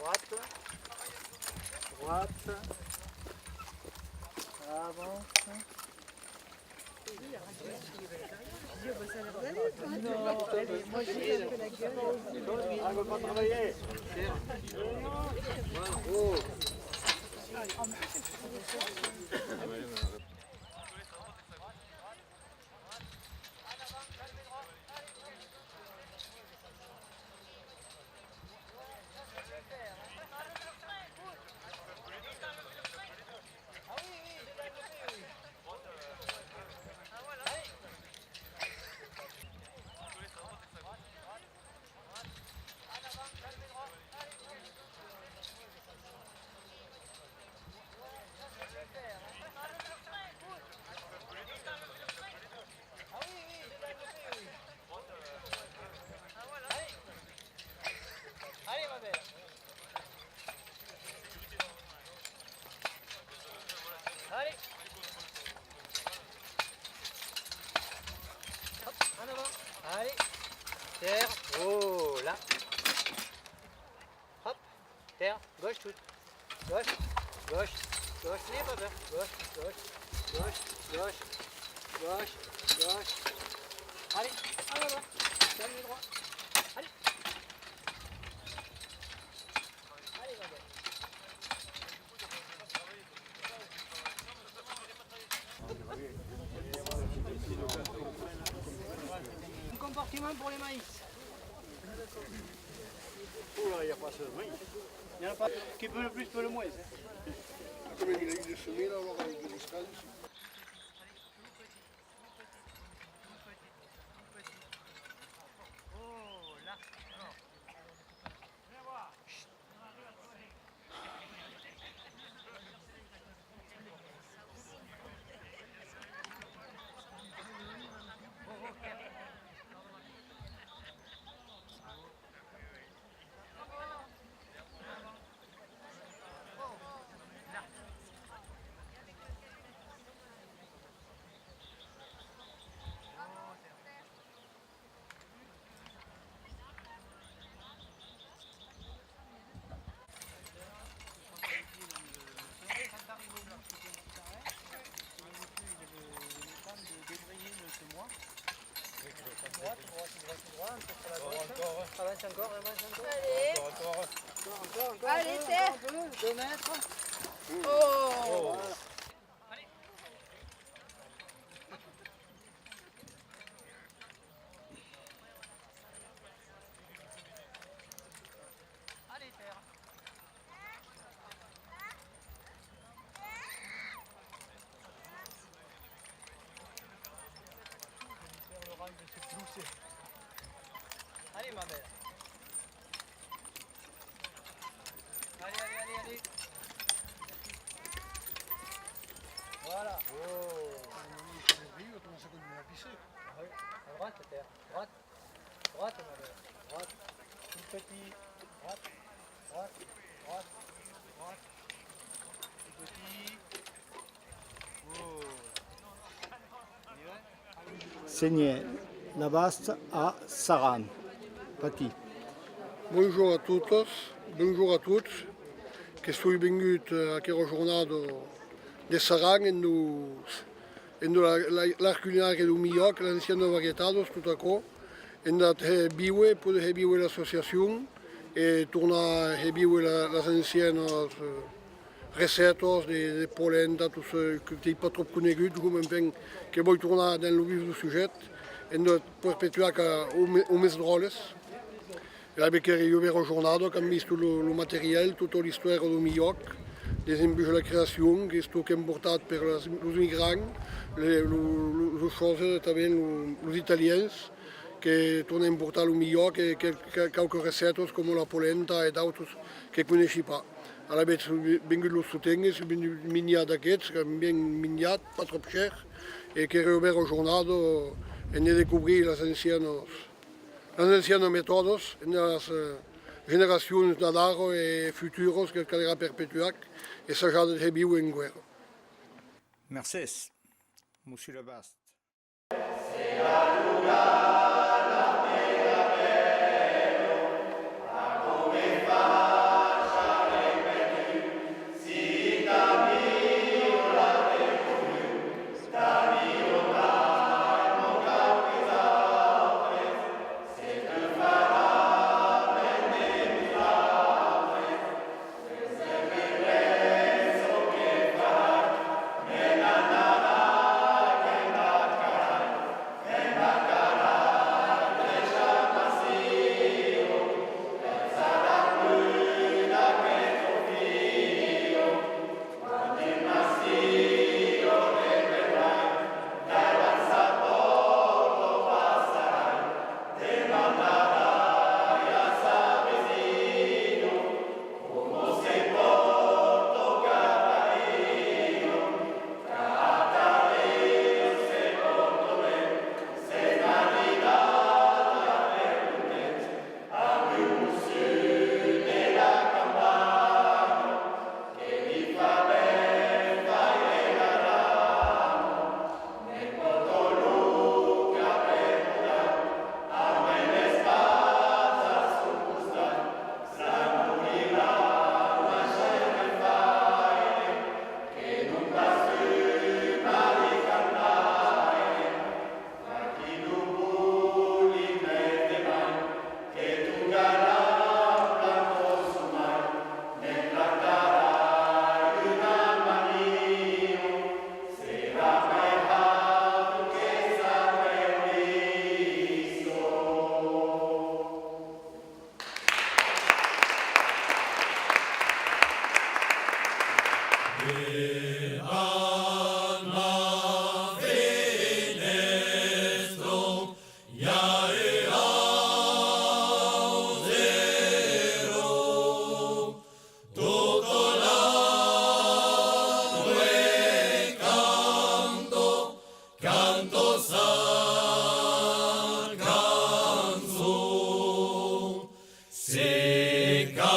droite, droite, avance. Non, moi j'ai un peu la gueule. On ne va pas travailler. Oh. Allez. Hop, en avant. Allez. Terre. Oh, là. Hop. Terre. Gauche toute. Gauche. Gauche. Gauche. N'ayez pas peur. Gauche. Gauche. Gauche. Gauche. Gauche. Gauche. Allez. En avant. Termine droit. Allez. Allez, ma belle. Un compartiment pour les maïs. Oh là, il n'y a pas ça de maïs. Il n'y en a pas. Qui peut le plus, peut le moins. Comme il a eu des semis là, alors avec des escales. Oh là. Viens voir. Avance encore, avance encore. Allez. Encore. Allez, terre. 2 mètres. Oh. Allez. Allez, terre. Allez, ma belle. Allez. Voilà. Oh. Oui. À droite, terre. Droite. Droite, ma belle. Droite. Tout petit. Droite. Droite. Droite. Droite. Tout petit. Oh. On y va? Segné la Vaste a Saran. Pati. Bonjour a todos, bonjour a tots, que estou vengut a aquesta jornada de Sarang en l'art culinari do Milloc, l'anciano varietados, tot aquò. En dat viure, poder viure l'associació e tornar a viure les ancianes recetes de polenta, tot ce que n'hi pas trop conegut, com en fem que vull tornar dans el vif du sujet, en de perpetuar o més droles. Avec io vero giornato che ho visto il materiale, tutta la storia del Milloc, ad esempio la creazione, che è stato importato per i migranti, le cose anche gli italiani, che tornano a importare il Milloc e qualche ricette come la polenta e altri che non conosci pas. Allora vengo lo sostengo, sono miniati d'aquests, che ben miniati, pas trop cher, e che io vero giornato e ne descobrir les ancianos métodos en las generacions d'ara e futuros que caldrà perpetuar e s'ha de viure en guerra. Merci, Monsieur le Vaste. Seca